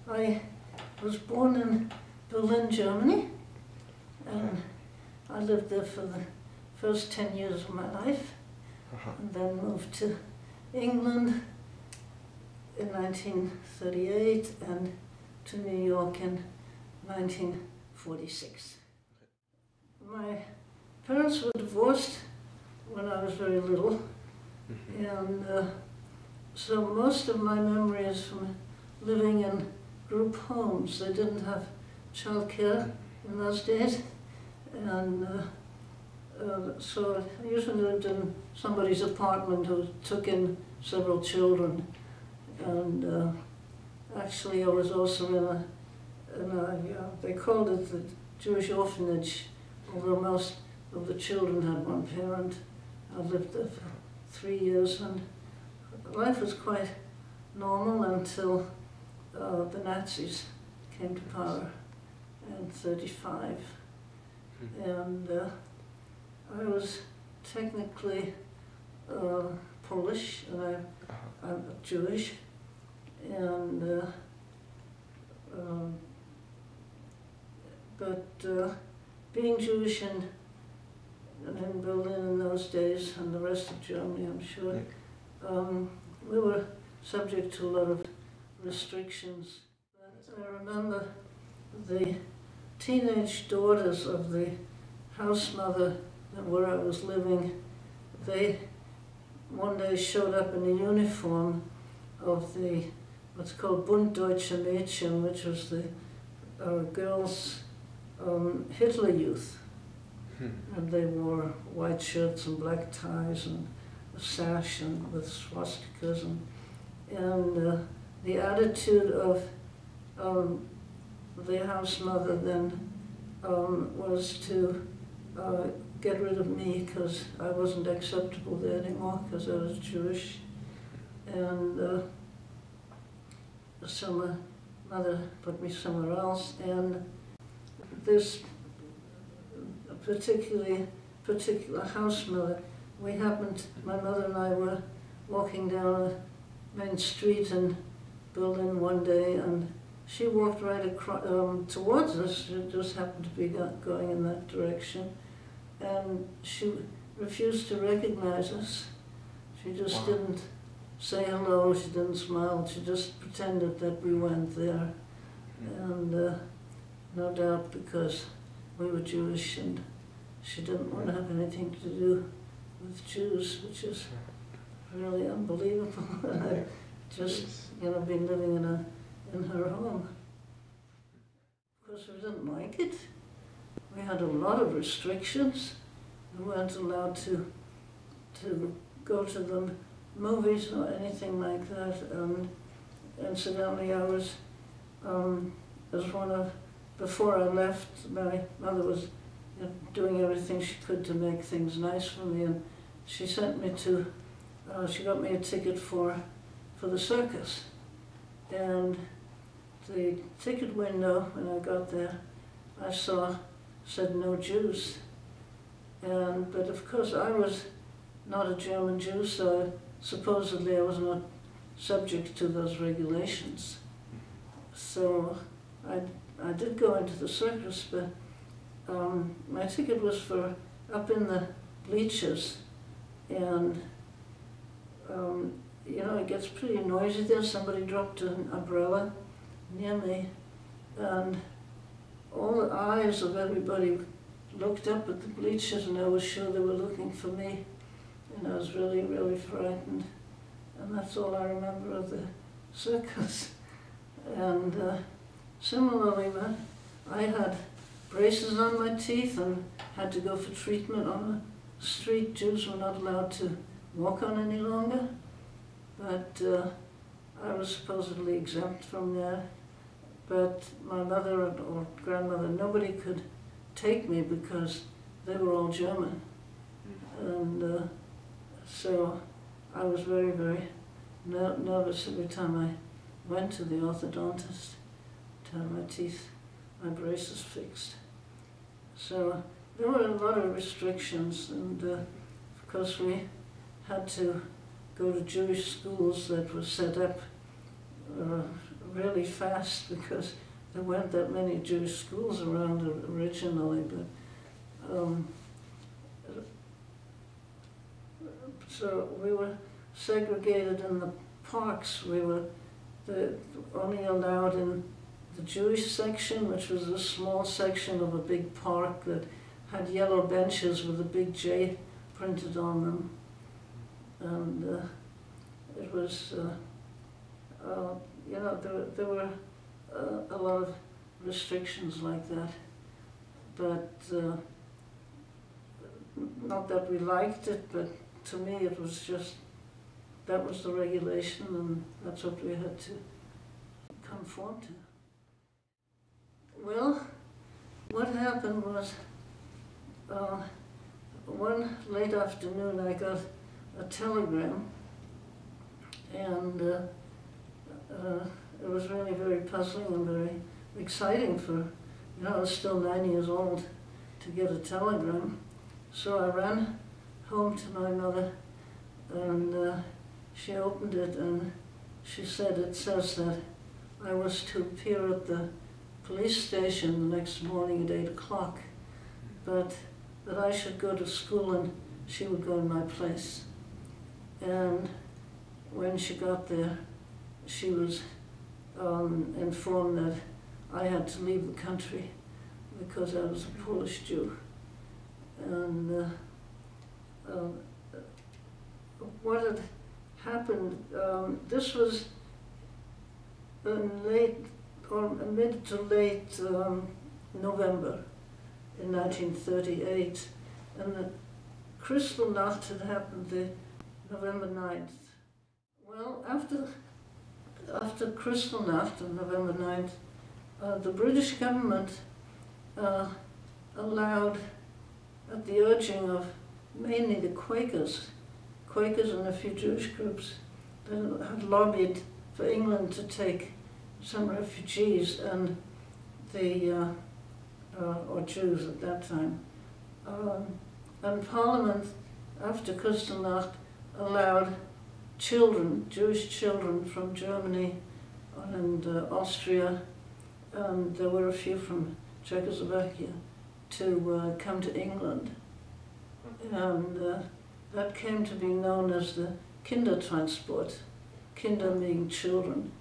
I was born in Berlin, Germany, and I lived there for the first 10 years of my life, and then moved to England in 1938 and to New York in 1946. My parents were divorced when I was very little, and so most of my memory is from living in group homes. They didn't have childcare in those days, and so I usually lived in somebody's apartment who took in several children. And actually I was also in a they called it the Jewish orphanage, although most of the children had one parent. I lived there for 3 years, and life was quite normal until the Nazis came to power in 1935. And I was technically Polish, and I'm Jewish, and but being Jewish in Berlin in those days, and the rest of Germany, I'm sure, we were subject to a lot of restrictions. But I remember the teenage daughters of the house mother where I was living, they one day showed up in the uniform of the what's called Bund Deutsche Mädchen, which was the girls' Hitler Youth. And they wore white shirts and black ties and a sash and with swastikas, and the attitude of the house mother then was to get rid of me because I wasn't acceptable there anymore because I was Jewish. And so my mother put me somewhere else, and this particular house mother, my mother and I were walking down a main street in Berlin one day, and she walked right across towards us. She just happened to be going in that direction, and she refused to recognize us. She just didn't say hello, she didn't smile, she just pretended that we weren't there. And no doubt because we were Jewish, and she didn't want to have anything to do with Jews, which is really unbelievable. And I'd just, been living in her home. Of course, we didn't like it. We had a lot of restrictions. We weren't allowed to go to the movies or anything like that. Incidentally, I was before I left, my mother was doing everything she could to make things nice for me, and she sent me to, she got me a ticket for the circus. And the ticket window, when I got there, I said no Jews. But of course I was not a German Jew, so supposedly I was not subject to those regulations. So I did go into the circus, but my ticket was for up in the bleachers, and it gets pretty noisy there. Somebody dropped an umbrella near me, and all the eyes of everybody looked up at the bleachers, and I was sure they were looking for me, and I was really, really frightened. And that's all I remember of the circus. And similarly, I had braces on my teeth and had to go for treatment on the street. Jews were not allowed to walk on any longer, but I was supposedly exempt from that. But my mother or grandmother, nobody could take me because they were all German. And so I was very, very nervous every time I went to the orthodontist to have my braces fixed. So there were a lot of restrictions, and of course we had to go to Jewish schools that were set up really fast because there weren't that many Jewish schools around originally, but so we were segregated in the parks. We were only allowed in the Jewish section, which was a small section of a big park that had yellow benches with a big J printed on them. And it was, you know, there were a lot of restrictions like that. But not that we liked it, but to me it was just, that was the regulation, and that's what we had to conform to. Well, what happened was, one late afternoon I got a telegram, and it was really very puzzling and very exciting for, you know, I was still 9 years old to get a telegram. So I ran home to my mother, and she opened it, and she said, it says that I was to appear at the police station the next morning at 8 o'clock, but that I should go to school and she would go in my place. And when she got there, she was informed that I had to leave the country because I was a Polish Jew. And what had happened, this was in late, or mid to late November in 1938, and the Kristallnacht had happened the November 9th. Well, after Kristallnacht on November 9th, the British government allowed, at the urging of mainly the Quakers and a few Jewish groups that had lobbied for England to take some refugees and or Jews at that time. And Parliament, after Kristallnacht, allowed children, Jewish children from Germany and Austria, and there were a few from Czechoslovakia, to come to England. And that came to be known as the Kindertransport, Kinder being children.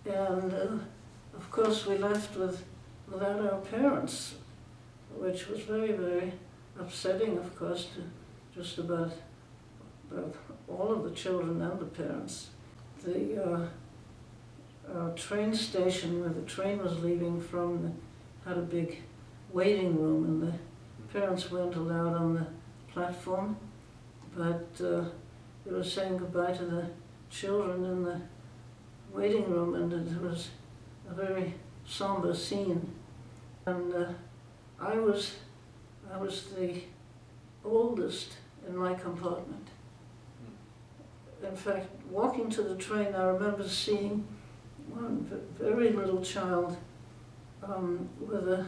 And of course we left without our parents, which was very, very upsetting, of course, to just about all of the children and the parents. The train station where the train was leaving from had a big waiting room, and the parents weren't allowed on the platform, but they were saying goodbye to the children in the waiting room, and it was a very somber scene. And I was the oldest in my compartment. In fact, walking to the train, I remember seeing one very little child with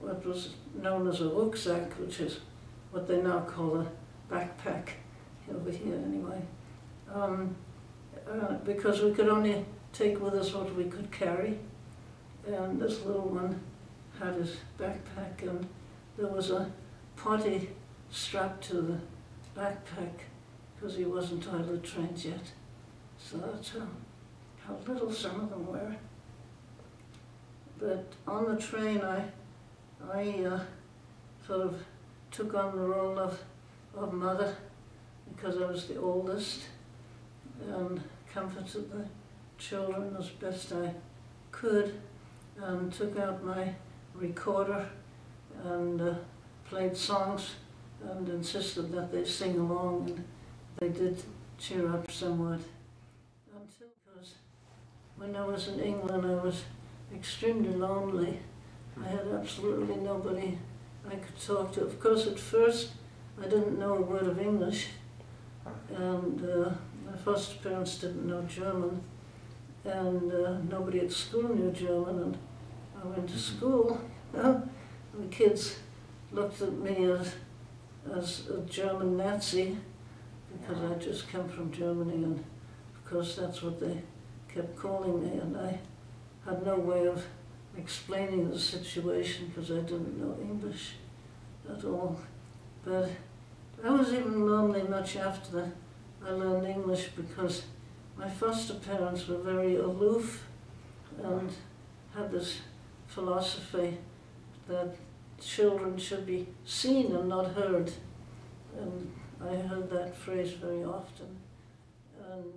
what was known as a rucksack, which is what they now call a backpack, over here anyway, because we could only take with us what we could carry. And this little one had his backpack, and there was a potty strapped to the backpack because he wasn't toilet trained yet. So that's how little some of them were. But on the train, I sort of took on the role of mother because I was the oldest, and comforted the children as best I could, and took out my recorder and played songs and insisted that they sing along, and they did cheer up somewhat. Because when I was in England, I was extremely lonely. I had absolutely nobody I could talk to. Of course, at first, I didn't know a word of English, and my foster parents didn't know German, and nobody at school knew German, and I went to school. The kids looked at me as a German Nazi, because I'd just come from Germany, and of course that's what they kept calling me, and I had no way of explaining the situation because I didn't know English at all. But I was even lonely much after I learned English because my foster parents were very aloof and had this philosophy that children should be seen and not heard. And I heard that phrase very often. And